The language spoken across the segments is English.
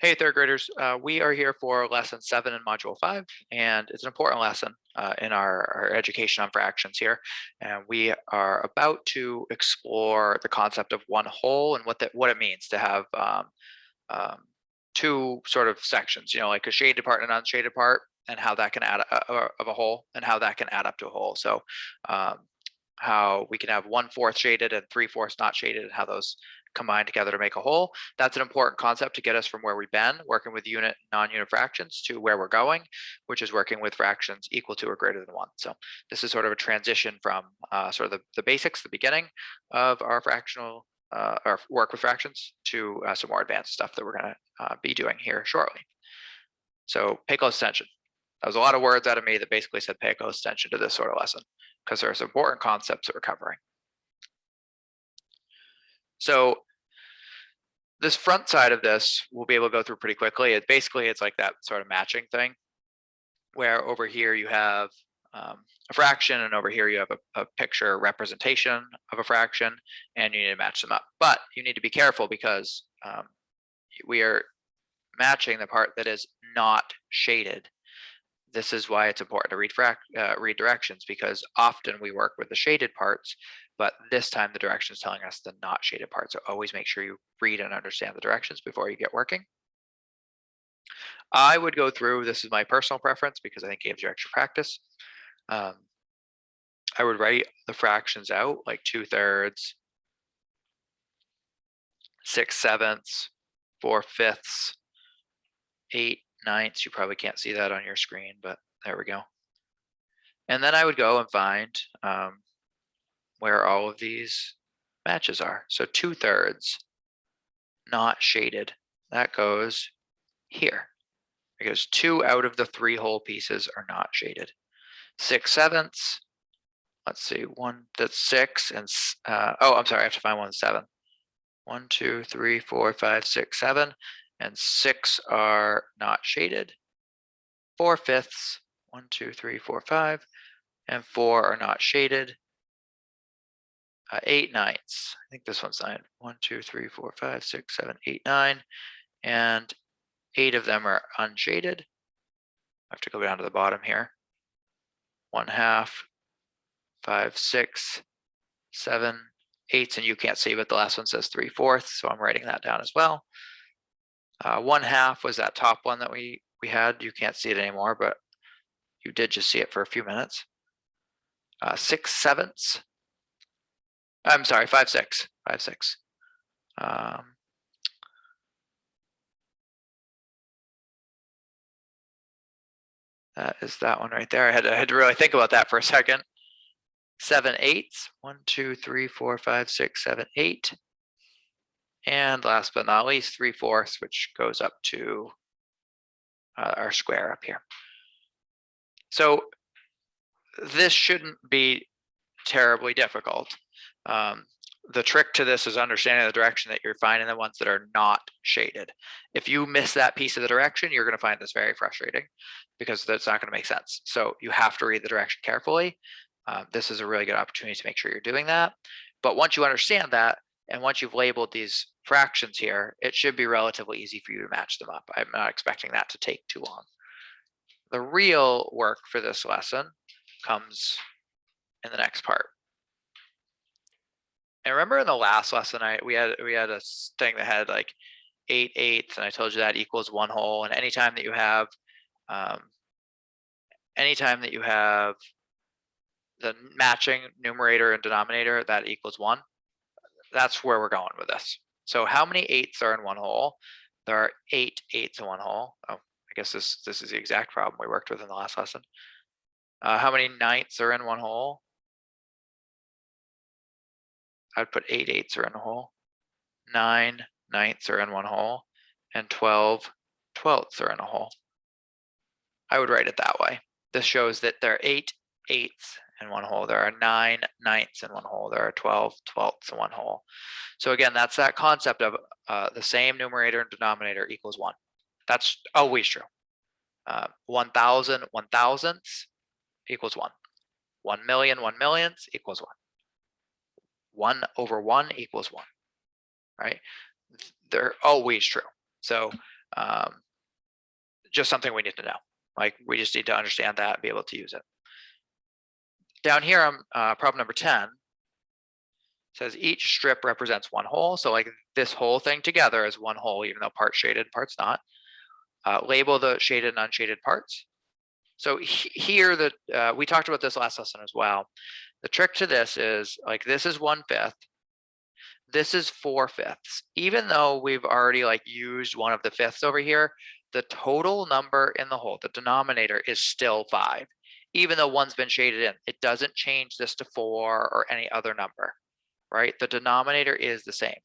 Hey, third graders. We are here for lesson 7 in module 5, and it's an important lesson in our education on fractions here. And we are about to explore the concept of one whole and what it means to have um, two sort of sections, like a shaded part and an unshaded part, and how that can add of a whole and how that can add up to a whole. So um, how we can have 1/4 shaded and 3/4 not shaded, and how those combine together to make a whole. That's an important concept to get us from where we've been working with unit non-unit fractions to where we're going, which is working with fractions equal to or greater than 1. So this is sort of a transition from sort of the basics, the beginning of our fractional our work with fractions to some more advanced stuff that we're going to be doing here shortly. So pay close attention. That was a lot of words out of me that basically said pay close attention to this sort of lesson, because there's important concepts that we're covering. So this front side of this, we'll be able to go through pretty quickly. It's like that sort of matching thing, where over here you have a fraction, and over here you have a picture representation of a fraction, and you need to match them up. But you need to be careful because we are matching the part that is not shaded. This is why it's important to read directions, because often we work with the shaded parts, but this time the direction is telling us the not shaded part. So always make sure you read and understand the directions before you get working. I would go through, this is my personal preference because I think it gives you extra practice. I would write the fractions out like 2/3, 6/7, 4/5, 8/9. You probably can't see that on your screen, but there we go. And then I would go and find where all of these matches are. So 2/3 not shaded, that goes here, because 2 out of the 3 whole pieces are not shaded. 6/7, let's see, that's 6, and oh, I'm sorry, I have to find 1/7. 1, 2, 3, 4, 5, 6, 7, and 6 are not shaded. 4/5, 1, 2, 3, 4, 5, and 4 are not shaded. 8/9. I think this one's 9. 1, 2, 3, 4, 5, 6, 7, 8, 9, and 8 of them are unshaded. I have to go down to the bottom here. 1/2, 5, 6, 7, 8, and you can't see, but the last one says 3/4, so I'm writing that down as well. 1/2 was that top one that we had. You can't see it anymore, but you did just see it for a few minutes. 6/7. I'm sorry, 5/6. 5/6. That is that one right there. I had to really think about that for a second. 7/8. 1, 2, 3, 4, 5, 6, 7, 8. And last but not least, 3/4, which goes up to our square up here. So this shouldn't be terribly difficult. The trick to this is understanding the direction that you're finding the ones that are not shaded. If you miss that piece of the direction, you're going to find this very frustrating, because that's not going to make sense. So you have to read the direction carefully. This is a really good opportunity to make sure you're doing that. But once you understand that, and once you've labeled these fractions here, it should be relatively easy for you to match them up. I'm not expecting that to take too long. The real work for this lesson comes in the next part. And remember in the last lesson, we had a thing that had like 8/8, and I told you that equals 1 whole. And anytime that you have the matching numerator and denominator, that equals 1. That's where we're going with this. So how many 8s are in 1 whole? There are 8 8s in 1 whole. Oh, I guess this is the exact problem we worked with in the last lesson. How many 9s are in 1 whole? I'd put 8 8s are in a whole. 9 9s are in 1 whole, and 12 12s are in a whole. I would write it that way. This shows that there are 8 8s in 1 whole. There are 9 9s in 1 whole. There are 12 12s in 1 whole. So again, that's that concept of the same numerator and denominator equals 1. That's always true. 1,000 1,000ths equals 1. 1,000,000 1,000,000ths equals 1. 1/1 equals 1, right? They're always true. So just something we need to know. Like, we just need to understand that and be able to use it. Down here on problem number 10, says each strip represents one whole. So like this whole thing together is one whole, even though part's shaded, part's not. Label the shaded and unshaded parts. So here, we talked about this last lesson as well. The trick to this is, like, this is 1/5. This is 4/5. Even though we've already like used one of the fifths over here, the total number in the whole, the denominator, is still 5. Even though one's been shaded in, it doesn't change this to 4 or any other number, right? The denominator is the same.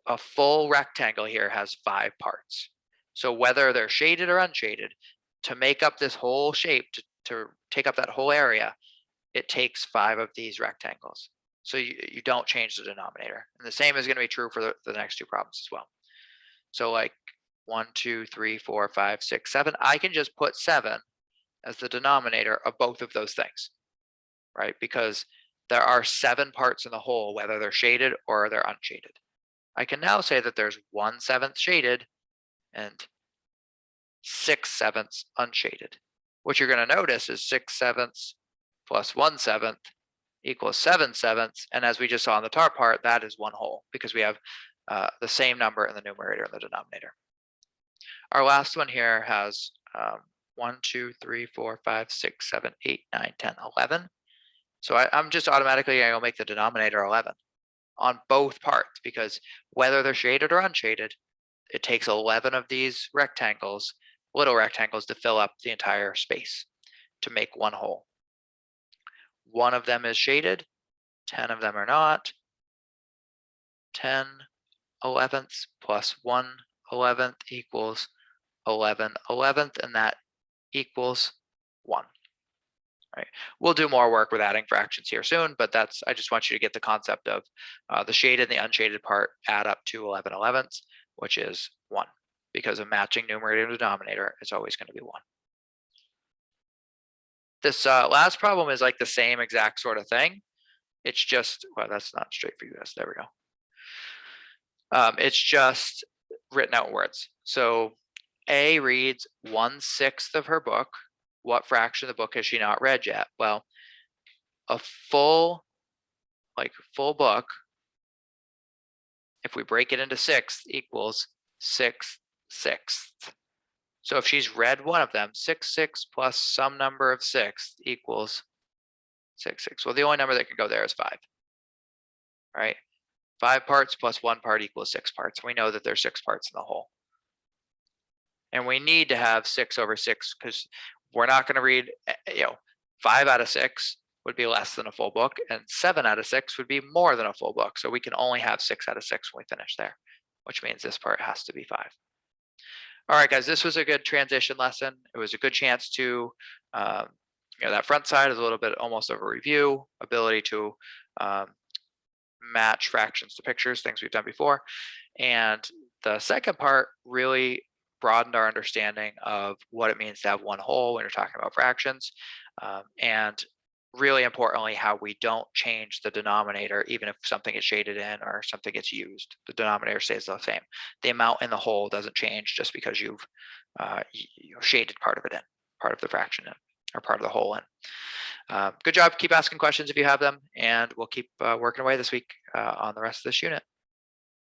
A full rectangle here has 5 parts. So whether they're shaded or unshaded, to make up this whole shape, to take up that whole area, it takes 5 of these rectangles. So you don't change the denominator. And the same is going to be true for the next two problems as well. So like 1, 2, 3, 4, 5, 6, 7, I can just put 7 as the denominator of both of those things, right? Because there are 7 parts in the whole, whether they're shaded or they're unshaded. I can now say that there's 1/7 shaded and 6/7 unshaded. What you're going to notice is 6/7 plus 1/7 equals 7/7, and as we just saw on the top part, that is one whole because we have the same number in the numerator and the denominator. Our last one here has 1, 2, 3, 4, 5, 6, 7, 8, 9, 10, 11. So I'm just automatically going to make the denominator 11 on both parts, because whether they're shaded or unshaded, it takes 11 of these rectangles, little rectangles, to fill up the entire space to make one whole. One of them is shaded, 10 of them are not. 10/11 plus 1/11 equals 11/11, and that equals 1. Right. We'll do more work with adding fractions here soon, but I just want you to get the concept of the shaded and the unshaded part add up to 11/11, which is 1. Because of matching numerator and denominator, it's always going to be 1. This last problem is like the same exact sort of thing. It's just, well, that's not straight for you guys. There we go. It's just written out in words. So A reads 1/6 of her book. What fraction of the book has she not read yet? Well, a full book, if we break it into 6 equals 6/6. So if she's read one of them, 6/6 plus some number of 6 equals 6/6. Well, the only number that can go there is 5, right? 5 parts plus 1 part equals 6 parts. We know that there's 6 parts in the whole. And we need to have 6/6 because we're not going to read, 5 out of 6 would be less than a full book, and 7 out of 6 would be more than a full book. So we can only have 6 out of 6 when we finish there, which means this part has to be 5. All right, guys, this was a good transition lesson. It was a good chance to, that front side is a little bit almost of a review, ability to match fractions to pictures, things we've done before. And the second part really broadened our understanding of what it means to have one whole when you're talking about fractions. And really importantly, how we don't change the denominator, even if something is shaded in or something gets used, the denominator stays the same. The amount in the whole doesn't change just because you've shaded part of it in, part of the fraction in, or part of the whole in. Good job. Keep asking questions if you have them, and we'll keep working away this week on the rest of this unit.